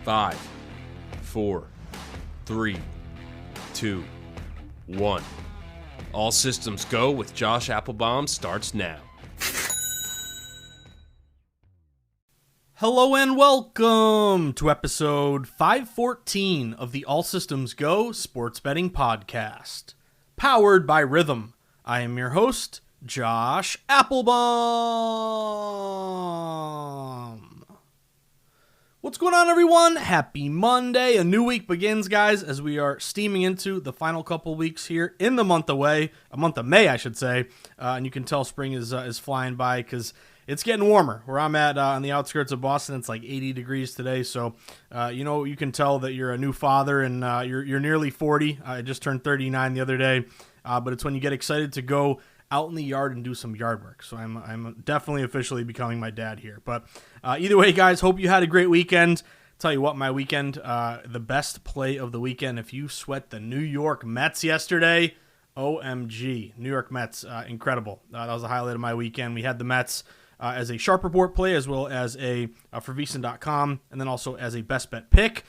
5, 4, 3, 2, 1. All systems go with Josh Appelbaum starts now. Hello and welcome to episode 514 of the All Systems Go Sports Betting Podcast, powered by Rhythm. I am your host, Josh Appelbaum. What's going on, everyone? Happy Monday. A new week begins, guys, as we are steaming into the final couple weeks here in the month of May, I should say. And you can tell spring is flying by because it's getting warmer. Where I'm at on the outskirts of Boston, it's like 80 degrees today. So, you can tell that you're a new father and you're nearly 40. I just turned 39 the other day. But it's when you get excited to go out in the yard and do some yard work. So I'm definitely officially becoming my dad here. But either way, guys, hope you had a great weekend. Tell you what, my weekend, the best play of the weekend, if you sweat the New York Mets yesterday, OMG. New York Mets, incredible. That was the highlight of my weekend. We had the Mets as a Sharp Report play, as well as for VSiN.com, and then also as a best bet pick,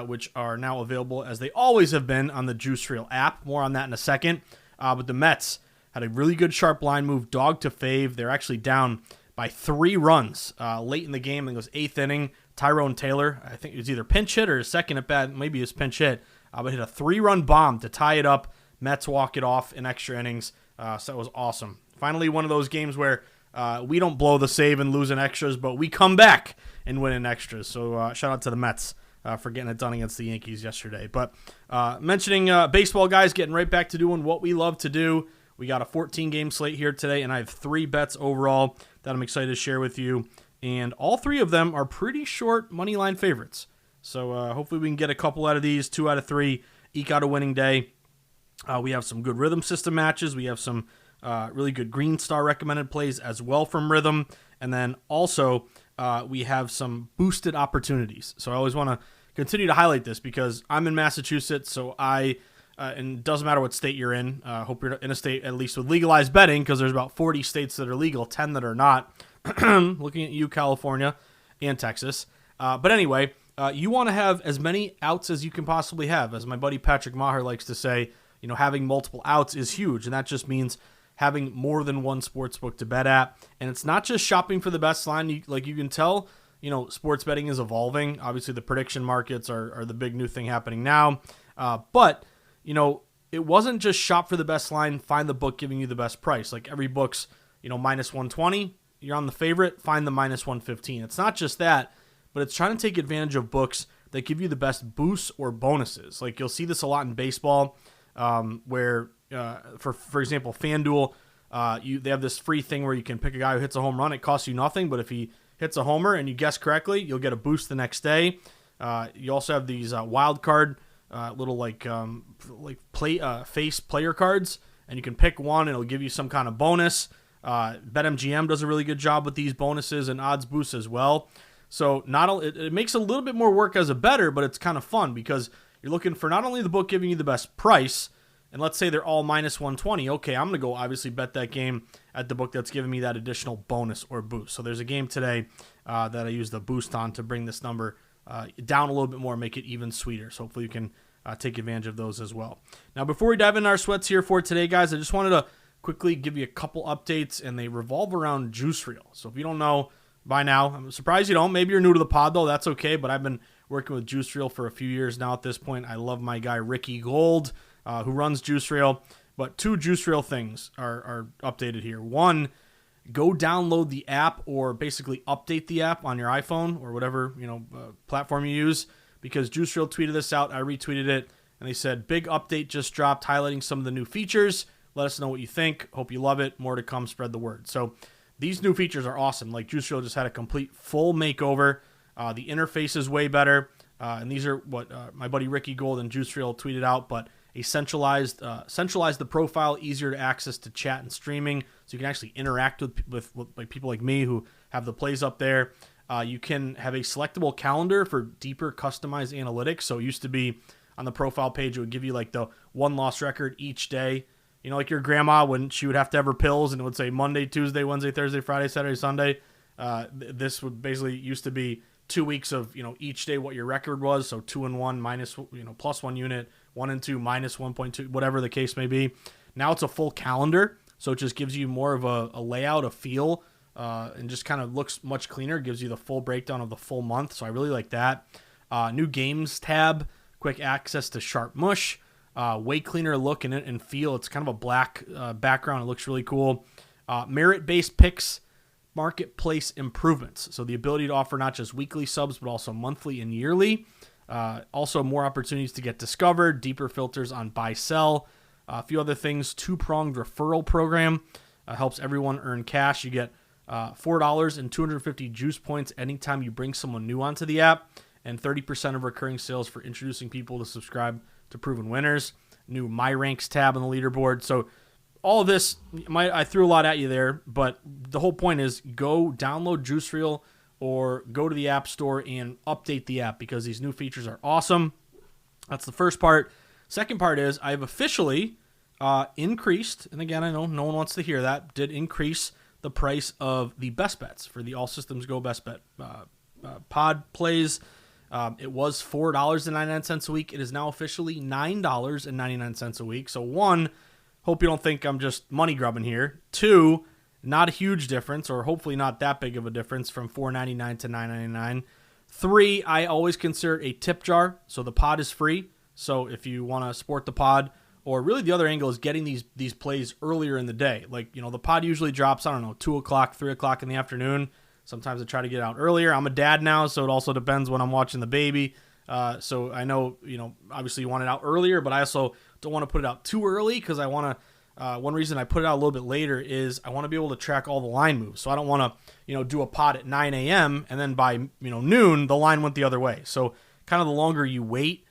which are now available as they always have been on the Juice Reel app. More on that in a second. But the Mets had a really good sharp line move, dog to fave. They're actually down by 3 runs late in the game. I think it was 8th inning. Tyrone Taylor, I think it was either pinch hit or second at bat, maybe it was pinch hit, but hit a 3-run bomb to tie it up. Mets walk it off in extra innings, so it was awesome. Finally, one of those games where we don't blow the save and lose in extras, but we come back and win in extras. So shout out to the Mets for getting it done against the Yankees yesterday. But mentioning baseball, guys, getting right back to doing what we love to do. We got a 14-game slate here today, and I have 3 bets overall that I'm excited to share with you. And all 3 of them are pretty short money line favorites. So hopefully we can get a couple out of these, 2 out of 3, eke out a winning day. We have some good rhythm system matches. We have some really good Green Star recommended plays as well from Rhythm. And then also we have some boosted opportunities. So I always want to continue to highlight this because I'm in Massachusetts, so and it doesn't matter what state you're in. Hope you're in a state at least with legalized betting because there's about 40 states that are legal, 10 that are not. Looking at you, California and Texas. But anyway, you want to have as many outs as you can possibly have. As my buddy Patrick Maher likes to say, having multiple outs is huge, and that just means having more than one sportsbook to bet at. And it's not just shopping for the best line. You can tell, sports betting is evolving. Obviously, the prediction markets are the big new thing happening now. But it wasn't just shop for the best line, find the book giving you the best price. Like every book's, minus 120. You're on the favorite, find the minus 115. It's not just that, but it's trying to take advantage of books that give you the best boosts or bonuses. Like you'll see this a lot in baseball, where, for example, FanDuel, they have this free thing where you can pick a guy who hits a home run. It costs you nothing, but if he hits a homer and you guess correctly, you'll get a boost the next day. You also have these wild card little face player cards, and you can pick one and it'll give you some kind of bonus. BetMGM does a really good job with these bonuses and odds boosts as well. So it makes a little bit more work as a bettor, but it's kind of fun because you're looking for not only the book giving you the best price, and let's say they're all minus 120. Okay, I'm going to go obviously bet that game at the book that's giving me that additional bonus or boost. So there's a game today that I used the boost on to bring this number down a little bit more, make it even sweeter. So hopefully you can take advantage of those as well. Now, before we dive into our sweats here for today, guys, I just wanted to quickly give you a couple updates, and they revolve around Juice Reel. So if you don't know by now, I'm surprised you don't. Maybe you're new to the pod, though. That's okay, but I've been working with Juice Reel for a few years now at this point. I love my guy Ricky Gold, who runs Juice Reel. But 2 Juice Reel things are updated here. 1, go download the app or basically update the app on your iPhone or whatever platform you use, because Juice Reel tweeted this out. I retweeted it, and they said, big update just dropped highlighting some of the new features. Let us know what you think. Hope you love it. More to come. Spread the word. So these new features are awesome. Like Juice Reel just had a complete full makeover. The interface is way better. And these are what my buddy Ricky Gold and Juice Reel tweeted out, but a centralized the profile, easier to access to chat and streaming. So you can actually interact with like people like me who have the plays up there. You can have a selectable calendar for deeper customized analytics. So it used to be on the profile page, it would give you like the 1-loss record each day. Like your grandma when she would have to have her pills and it would say Monday, Tuesday, Wednesday, Thursday, Friday, Saturday, Sunday. This would basically used to be 2 weeks of, each day what your record was. So 2 and 1 minus, plus 1 unit, 1 and 2 minus 1.2, whatever the case may be. Now it's a full calendar. So it just gives you more of a layout, a feel, and just kind of looks much cleaner. Gives you the full breakdown of the full month. So I really like that. New games tab, quick access to Sharp Mush, way cleaner look and feel. It's kind of a black background. It looks really cool. Merit-based picks, marketplace improvements. So the ability to offer not just weekly subs, but also monthly and yearly. Also more opportunities to get discovered, deeper filters on buy, sell. A few other things, two-pronged referral program. Helps everyone earn cash. You get $4 and 250 juice points anytime you bring someone new onto the app, and 30% of recurring sales for introducing people to subscribe to proven winners. New My Ranks tab on the leaderboard. So all of this, I threw a lot at you there, but the whole point is go download Juice Reel or go to the App Store and update the app because these new features are awesome. That's the first part. Second part is I've officially increased, and again, I know no one wants to hear that, did increase the price of the best bets for the All Systems Go best bet pod plays. It was $4.99 a week. It is now officially $9.99 a week. So one, hope you don't think I'm just money grubbing here. Two, not a huge difference, or hopefully not that big of a difference from $4.99 to $9.99. Three, I always consider a tip jar. So the pod is free. So if you want to support the pod, or really the other angle is getting these plays earlier in the day. Like, the pod usually drops, 2 o'clock, 3 o'clock in the afternoon. Sometimes I try to get out earlier. I'm a dad now, so it also depends when I'm watching the baby. So I know, obviously you want it out earlier, but I also don't want to put it out too early because I want to, one reason I put it out a little bit later is I want to be able to track all the line moves. So I don't want to, do a pod at 9 a.m. and then by, noon, the line went the other way. So kind of the longer you wait,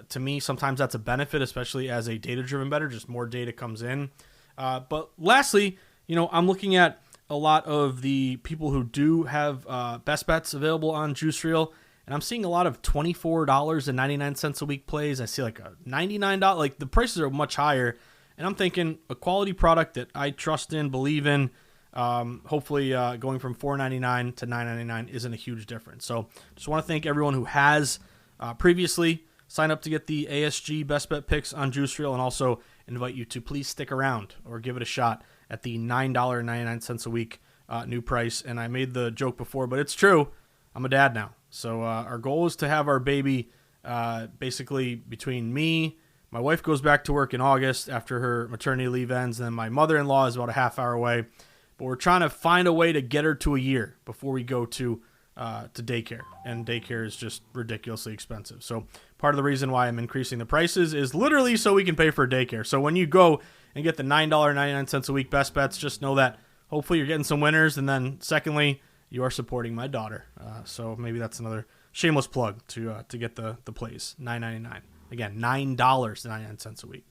to me, sometimes that's a benefit, especially as a data-driven bettor, just more data comes in. But lastly, I'm looking at a lot of the people who do have best bets available on Juice Reel, and I'm seeing a lot of $24.99 a week plays. I see like a $99, like the prices are much higher, and I'm thinking a quality product that I trust in, believe in, hopefully going from $4.99 to $9.99 isn't a huge difference. So just want to thank everyone who has previously sign up to get the ASG best bet picks on Juice Reel, and also invite you to please stick around or give it a shot at the $9.99 a week new price. And I made the joke before, but it's true. I'm a dad now. So our goal is to have our baby basically between me, my wife goes back to work in August after her maternity leave ends, and then my mother-in-law is about a half hour away. But we're trying to find a way to get her to a year before we go to daycare, and daycare is just ridiculously expensive. So part of the reason why I'm increasing the prices is literally so we can pay for daycare. So when you go and get the $9.99 a week best bets, just know that hopefully you're getting some winners, and then secondly, you are supporting my daughter. So maybe that's another shameless plug to get the plays. $9.99. Again, $9.99 a week.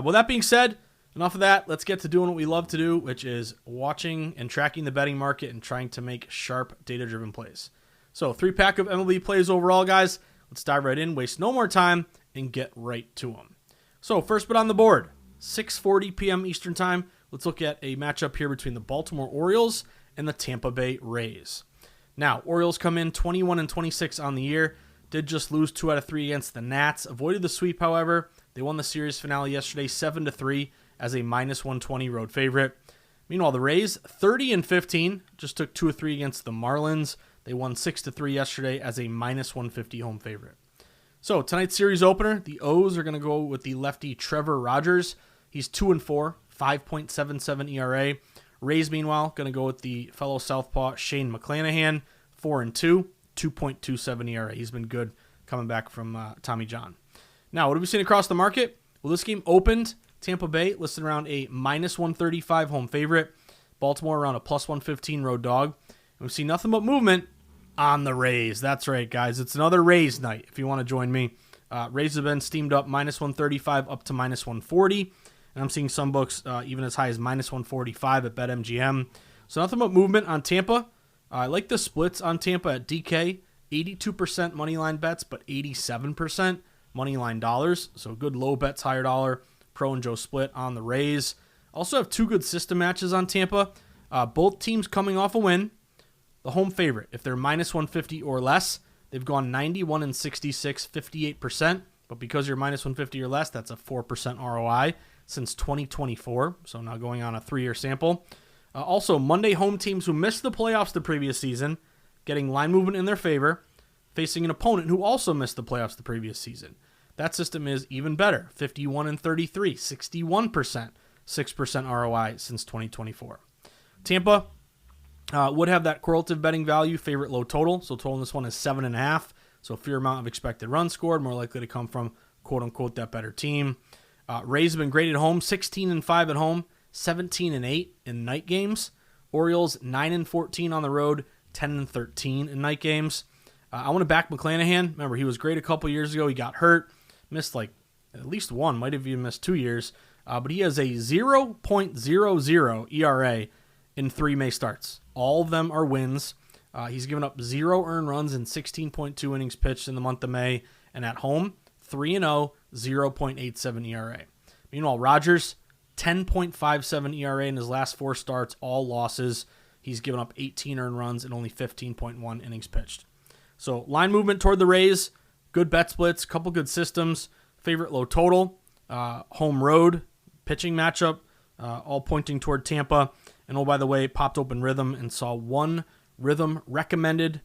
With that being said, enough of that. Let's get to doing what we love to do, which is watching and tracking the betting market and trying to make sharp, data-driven plays. So 3-pack of MLB plays overall, guys. Let's dive right in, waste no more time, and get right to them. So first bet on the board, 6:40 p.m. Eastern Time. Let's look at a matchup here between the Baltimore Orioles and the Tampa Bay Rays. Now, Orioles come in 21-26 on the year. Did just lose 2 out of 3 against the Nats. Avoided the sweep, however. They won the series finale yesterday 7-3 as a -120 road favorite. Meanwhile, the Rays, 30-15, just took 2 of 3 against the Marlins. They won 6-3 yesterday as a -150 home favorite. So tonight's series opener, the O's are going to go with the lefty Trevor Rogers. He's 2-4, 5.77 ERA. Rays, meanwhile, going to go with the fellow southpaw Shane McClanahan, 4-2, 2.27 ERA. He's been good coming back from Tommy John. Now, what have we seen across the market? Well, this game opened Tampa Bay listed around a -135 home favorite. Baltimore around a +115 road dog. And we see nothing but movement on the Rays. That's right, guys. It's another Rays night if you want to join me. Rays have been steamed up -135 up to -140. And I'm seeing some books even as high as -145 at BetMGM. So nothing but movement on Tampa. I like the splits on Tampa at DK. 82% moneyline bets, but 87% moneyline dollars. So good low bets, higher dollar. Pro and Joe split on the Rays. Also have 2 good system matches on Tampa. Both teams coming off a win. the home favorite. If they're minus 150 or less, they've gone 91 and 66, 58%. But because you're minus 150 or less, that's a 4% ROI since 2024. So now going on a 3-year sample. Also, Monday home teams who missed the playoffs the previous season, getting line movement in their favor, facing an opponent who also missed the playoffs the previous season. That system is even better. 51 and 33, 61%, 6% ROI since 2024. Tampa would have that correlative betting value, favorite low total. So total in this one is 7.5. So fewer amount of expected runs scored, more likely to come from quote unquote that better team. Rays have been great at home, 16 and 5 at home, 17 and 8 in night games. Orioles 9 and 14 on the road, 10 and 13 in night games. I want to back McClanahan. Remember, he was great a couple years ago. He got hurt, missed like at least one, might have even missed 2 years. But he has a 0.00 ERA in 3 May starts. All of them are wins. He's given up 0 earned runs in 16.2 innings pitched in the month of May. And at home, 3-0, 0.87 ERA. Meanwhile, Rogers, 10.57 ERA in his last 4 starts, all losses. He's given up 18 earned runs and only 15.1 innings pitched. So line movement toward the Rays, good bet splits, couple good systems, favorite low total, home road, pitching matchup, all pointing toward Tampa. And oh, by the way, popped open Rhythm and saw 1 Rhythm recommended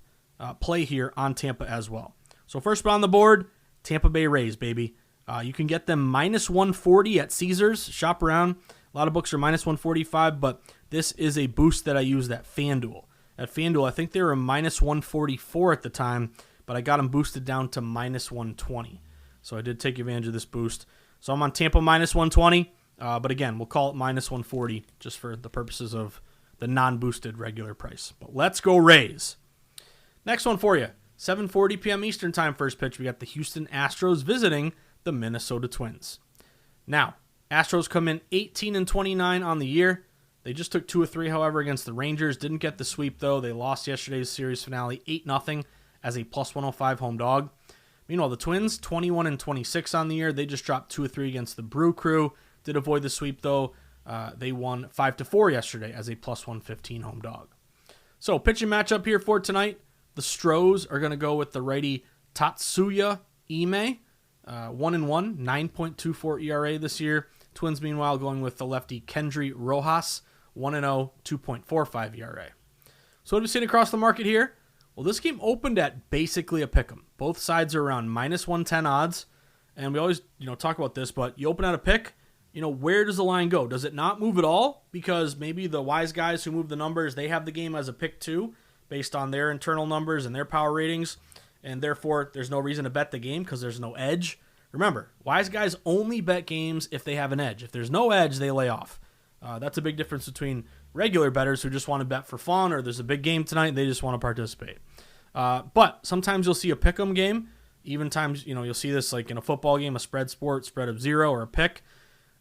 play here on Tampa as well. So first bet on the board, Tampa Bay Rays, baby. You can get them minus 140 at Caesars. Shop around. A lot of books are minus 145, but this is a boost that I used at FanDuel. At FanDuel, I think they were minus 144 at the time, but I got them boosted down to minus 120. So I did take advantage of this boost. So I'm on Tampa minus 120, but again, we'll call it minus 140 just for the purposes of the non-boosted regular price. But let's go Rays. Next one for you. 7:40 p.m. Eastern Time first pitch. We got the Houston Astros visiting the Minnesota Twins. Now, Astros come in 18 and 29 on the year. They just took 2 of 3, however, against the Rangers. Didn't get the sweep, though. They lost yesterday's series finale 8-0 as a plus 105 home dog. Meanwhile, the Twins, 21 and 26 on the year. They just dropped 2 of 3 against the Brew Crew. Did avoid the sweep, though. They won 5-4 yesterday as a plus 115 home dog. So, pitching matchup here for tonight. The Stros are going to go with the righty Tatsuya Ime. 1-1, 9.24 ERA this year. Twins, meanwhile, going with the lefty Kendry Rojas. 1-0, 2.45 ERA. So what have we seen across the market here? Well, this game opened at basically a pick'em. Both sides are around minus 110 odds. And we always, talk about this, but you open at a pick, where does the line go? Does it not move at all? Because maybe the wise guys who move the numbers, they have the game as a pick too, based on their internal numbers and their power ratings. And therefore, there's no reason to bet the game because there's no edge. Remember, wise guys only bet games if they have an edge. If there's no edge, they lay off. That's a big difference between regular bettors who just want to bet for fun, or there's a big game tonight and they just want to participate. But sometimes you'll see a pick'em game. Even times, you'll see this like in a football game, a spread sport, spread of 0 or a pick.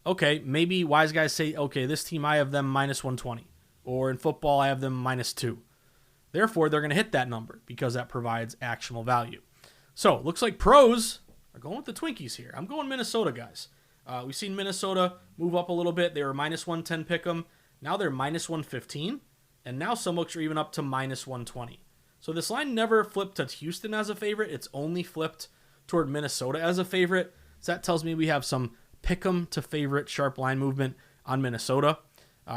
Okay, maybe wise guys say, okay, this team, I have them minus 120. Or in football, I have them minus 2. Therefore, they're going to hit that number because that provides actionable value. So, looks like pros are going with the Twinkies here. I'm going Minnesota, guys. We've seen Minnesota move up a little bit. They were minus 110 pick'em. Now they're minus 115. And now some books are even up to minus 120. So this line never flipped to Houston as a favorite. It's only flipped toward Minnesota as a favorite. So that tells me we have some pick'em to favorite sharp line movement on Minnesota.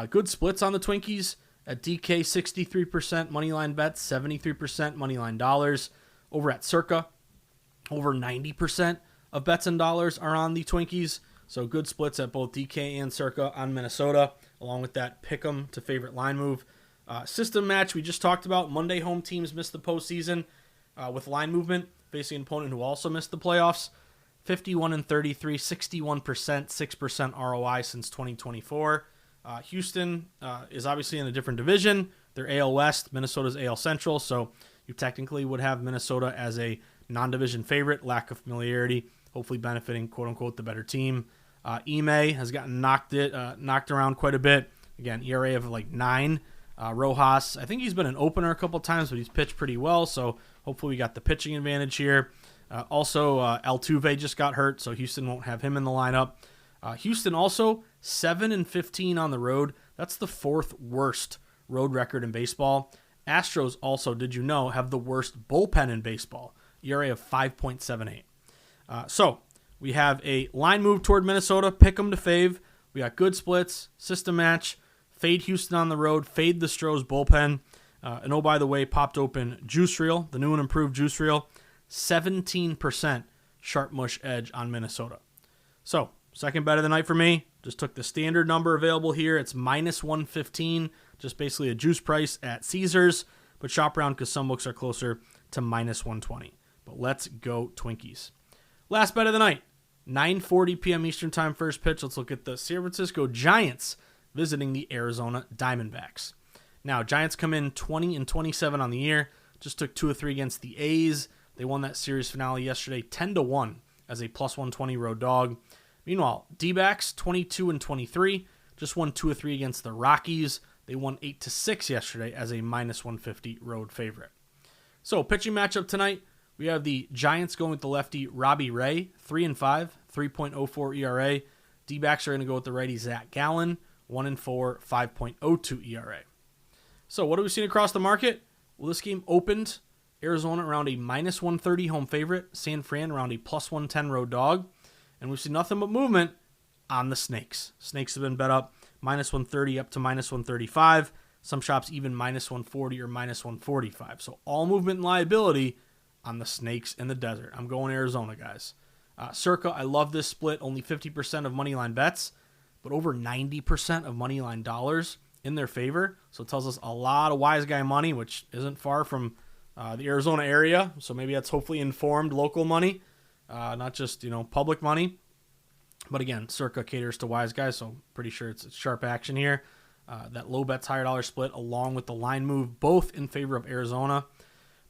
Good splits on the Twinkies. At DK, 63% moneyline bets, 73% moneyline dollars. Over at Circa, over 90% of bets and dollars are on the Twinkies. So good splits at both DK and Circa on Minnesota, along with that pick'em to favorite line move. System match we just talked about. Monday home teams missed the postseason with line movement, facing an opponent who also missed the playoffs. 51 and 33, 61%, 6% ROI since 2024. Houston is obviously in a different division. They're AL West, Minnesota's AL Central, so you technically would have Minnesota as a non-division favorite, lack of familiarity, hopefully benefiting, quote-unquote, the better team. Ime has gotten knocked around quite a bit. Again, ERA of like 9. Rojas, I think he's been an opener a couple times, but he's pitched pretty well, so hopefully we got the pitching advantage here. Also, Altuve just got hurt, so Houston won't have him in the lineup. Houston also 7 and 15 on the road. That's the 4th worst road record in baseball. Astros also, did you know, have the worst bullpen in baseball, ERA of 5.78. So we have a line move toward Minnesota, pick them to fave. We got good splits, system match, fade Houston on the road, fade the Stros bullpen. And oh, by the way, popped open Juice Reel, the new and improved Juice Reel, 17% sharp mush edge on Minnesota. So, second bet of the night for me. Just took the standard number available here. It's minus 115, just basically a juice price at Caesars. But shop around because some books are closer to minus 120. But let's go Twinkies. Last bet of the night, 9:40 p.m. Eastern Time first pitch. Let's look at the San Francisco Giants visiting the Arizona Diamondbacks. Now, Giants come in 20-27 on the year. Just took 2 of 3 against the A's. They won that series finale yesterday 10-1 as a plus 120 road dog. Meanwhile, D-backs 22-23. Just won 2 of 3 against the Rockies. They won 8-6 yesterday as a minus 150 road favorite. So, pitching matchup tonight, we have the Giants going with the lefty Robbie Ray, 3-5, 3.04 ERA. D-backs are going to go with the righty Zach Gallen, 1-4, 5.02 ERA. So what have we seen across the market? Well, this game opened Arizona around a minus 130 home favorite, San Fran around a plus 110 road dog, and we've seen nothing but movement on the Snakes. Snakes have been bet up minus 130 up to minus 135. Some shops even minus 140 or minus 145. So all movement and liability on the Snakes in the desert. I'm going Arizona, guys. Circa, I love this split. Only 50% of moneyline bets, but over 90% of moneyline dollars in their favor. So it tells us a lot of wise guy money, which isn't far from the Arizona area. So maybe that's hopefully informed local money, not just, public money. But again, Circa caters to wise guys, so pretty sure it's sharp action here. That low bets, higher dollar split, along with the line move, both in favor of Arizona.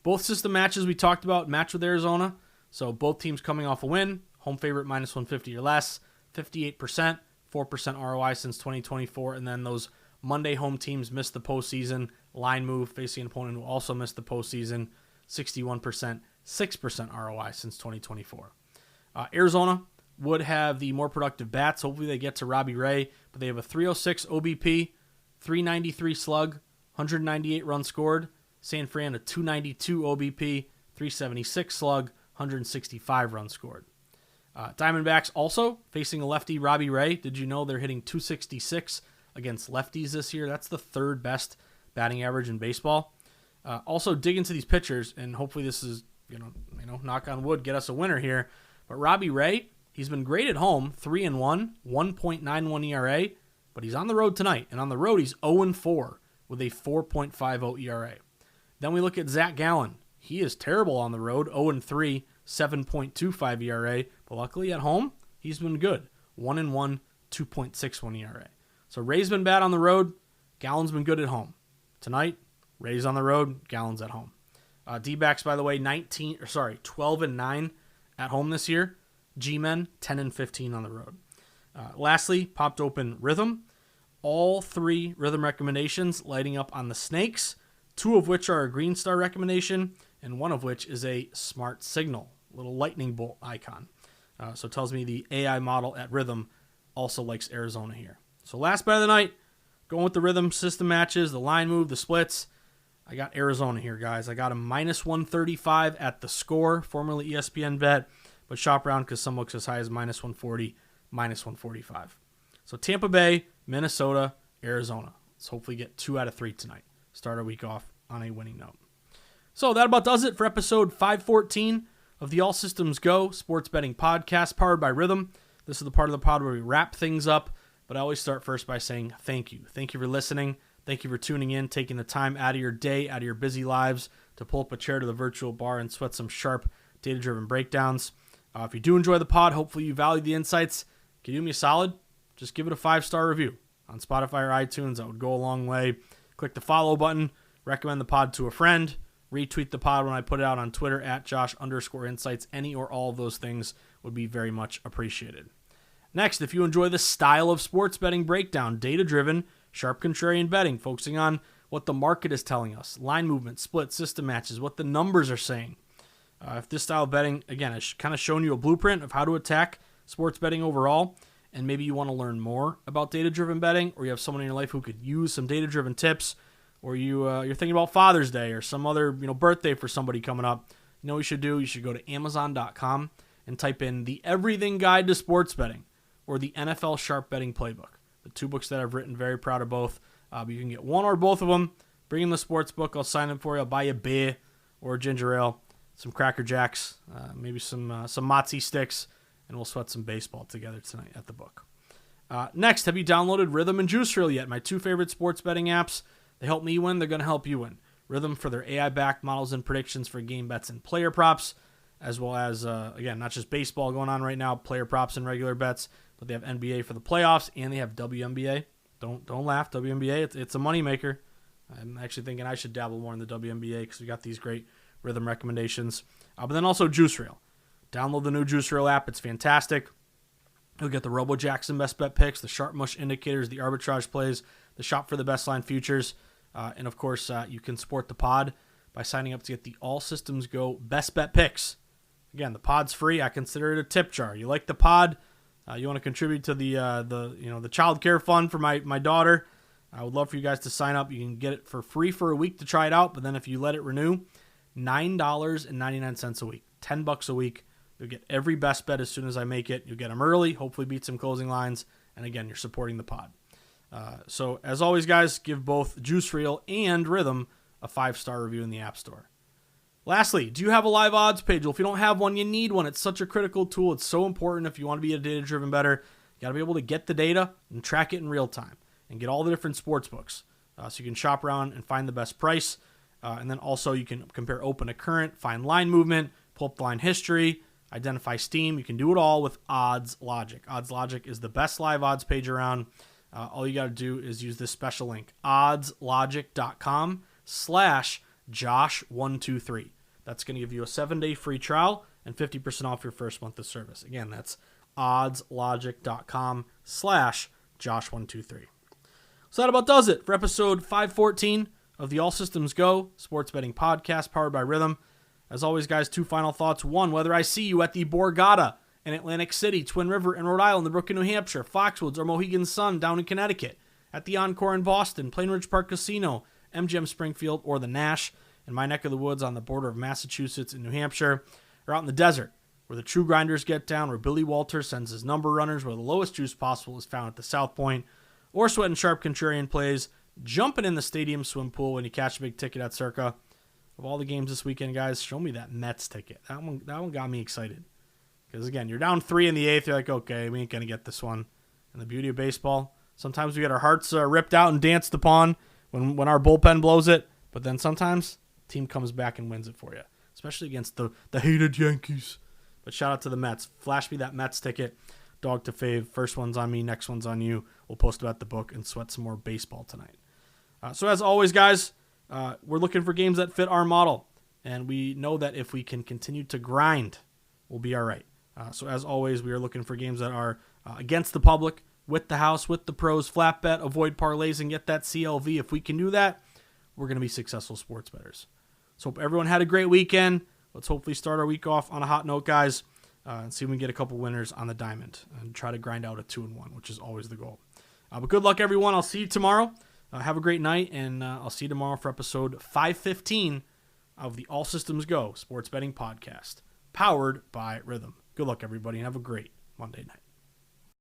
Both system matches we talked about match with Arizona. So both teams coming off a win. Home favorite minus 150 or less. 58%, 4% ROI since 2024. And then those Monday home teams missed the postseason. Line move facing an opponent who also missed the postseason. 61%, 6% ROI since 2024. Arizona would have the more productive bats. Hopefully they get to Robbie Ray. But they have a 306 OBP, 393 slug, 198 runs scored. San Fran a 292 OBP, 376 slug, 165 runs scored. Diamondbacks also facing a lefty, Robbie Ray. Did you know they're hitting 266 against lefties this year? That's the third best batting average in baseball. Also dig into these pitchers, and hopefully this is, knock on wood, get us a winner here. But Robbie Ray, he's been great at home, 3-1, 1.91 ERA, but he's on the road tonight, and on the road he's 0-4 with a 4.50 ERA. Then we look at Zach Gallen. He is terrible on the road, 0-3, 7.25 ERA, but luckily at home, he's been good, 1-1, 2.61 ERA. So Ray's been bad on the road, Gallen's been good at home. Tonight, Ray's on the road, Gallen's at home. D-backs, by the way, 12-9 at home this year. G-men, 10-15 on the road. Lastly, popped open Rhythm. All 3 Rhythm recommendations lighting up on the Snakes, 2 of which are a Green Star recommendation, and 1 of which is a Smart Signal, little lightning bolt icon. So it tells me the AI model at Rhythm also likes Arizona here. So last bet of the night, going with the Rhythm system matches, the line move, the splits. I got Arizona here, guys. I got a minus 135 at the Score, formerly ESPN bet, but shop around because some looks as high as minus 140, minus 145. So Tampa Bay, Minnesota, Arizona. Let's hopefully get 2 out of 3 tonight. Start our week off on a winning note. So that about does it for episode 514 of the All Systems Go Sports Betting Podcast, powered by Rhythm. This is the part of the pod where we wrap things up, but I always start first by saying thank you. Thank you for listening. Thank you for tuning in, taking the time out of your day, out of your busy lives, to pull up a chair to the virtual bar and sweat some sharp, data-driven breakdowns. If you do enjoy the pod, hopefully you value the insights. Can you do me a solid? Just give it a 5-star review on Spotify or iTunes. That would go a long way. Click the follow button. Recommend the pod to a friend. Retweet the pod when I put it out on Twitter at Josh_insights. Any or all of those things would be very much appreciated. Next, if you enjoy this style of sports betting breakdown, data-driven, sharp contrarian betting, focusing on what the market is telling us, line movement, split, system matches, what the numbers are saying. If this style of betting, again, has kind of shown you a blueprint of how to attack sports betting overall, and maybe you want to learn more about data-driven betting, or you have someone in your life who could use some data-driven tips, or you're thinking about Father's Day or some other birthday for somebody coming up, you know what you should do? You should go to Amazon.com and type in the Everything Guide to Sports Betting or the NFL Sharp Betting Playbook. The two books that I've written, very proud of both. But you can get one or both of them. Bring in the sports book. I'll sign it for you. I'll buy you a beer or a ginger ale, some Cracker Jacks, maybe some Mozzie sticks, and we'll sweat some baseball together tonight at the book. Next, have you downloaded Rhythm and Juice Reel yet? My two favorite sports betting apps. They help me win. They're going to help you win. Rhythm for their AI-backed models and predictions for game bets and player props, as well as, again, not just baseball going on right now, player props and regular bets, but they have NBA for the playoffs, and they have WNBA. Don't laugh, WNBA, it's a moneymaker. I'm actually thinking I should dabble more in the WNBA because we got these great rhythm recommendations. But then also Juice Reel. Download the new Juice Reel app. It's fantastic. You'll get the Robo Jackson best bet picks, the Sharp Mush indicators, the arbitrage plays, the shop for the best line futures. And, of course, you can support the pod by signing up to get the All Systems Go best bet picks. Again, the pod's free. I consider it a tip jar. You like the pod? You want to contribute to the child care fund for my daughter? I would love for you guys to sign up. You can get it for free for a week to try it out, but then if you let it renew, $9.99 a week, $10 a week. You'll get every best bet as soon as I make it. You'll get them early, hopefully beat some closing lines, and again, you're supporting the pod. So as always, guys, give both Juice Reel and Rhythm a 5-star review in the App Store. Lastly, do you have a live odds page? Well, if you don't have one, you need one. It's such a critical tool. It's so important if you want to be a data-driven bettor. You got to be able to get the data and track it in real time and get all the different sports books. So you can shop around and find the best price. And then also you can compare open to current, find line movement, pull up the line history, identify steam. You can do it all with Odds Logic. Odds Logic is the best live odds page around. All you got to do is use this special link, oddslogic.com/Josh123. That's going to give you a 7-day free trial and 50% off your first month of service. Again, that's oddslogic.com/Josh123. So that about does it for episode 514 of the All Systems Go Sports Betting Podcast powered by Rhythm. As always, guys, two final thoughts. One, whether I see you at the Borgata in Atlantic City, Twin River in Rhode Island, the Brook in New Hampshire, Foxwoods or Mohegan Sun down in Connecticut, at the Encore in Boston, Plainridge Park Casino, MGM Springfield, or the Nash in my neck of the woods on the border of Massachusetts and New Hampshire, or out in the desert where the true grinders get down, where Billy Walter sends his number runners where the lowest juice possible is found at the South Point, or Sweat and Sharp Contrarian plays, jumping in the stadium swim pool when you catch a big ticket at Circa. Of all the games this weekend, guys, show me that Mets ticket. That one got me excited. Because, again, you're down 3 in the 8th. You're like, okay, we ain't going to get this one. And the beauty of baseball, sometimes we get our hearts ripped out and danced upon when our bullpen blows it. But then sometimes the team comes back and wins it for you, especially against the hated Yankees. But shout out to the Mets. Flash me that Mets ticket. Dog to fave. First one's on me. Next one's on you. We'll post about the book and sweat some more baseball tonight. So as always, guys, we're looking for games that fit our model. And we know that if we can continue to grind, we'll be all right. So as always, we are looking for games that are against the public, with the house, with the pros, flat bet, avoid parlays, and get that CLV. If we can do that, we're going to be successful sports bettors. So hope everyone had a great weekend. Let's hopefully start our week off on a hot note, guys, and see if we can get a couple winners on the diamond and try to grind out a 2-1, which is always the goal. But good luck, everyone. I'll see you tomorrow. Have a great night, and I'll see you tomorrow for episode 515 of the All Systems Go Sports Betting Podcast, powered by Rhythm. Good luck, everybody, and have a great Monday night.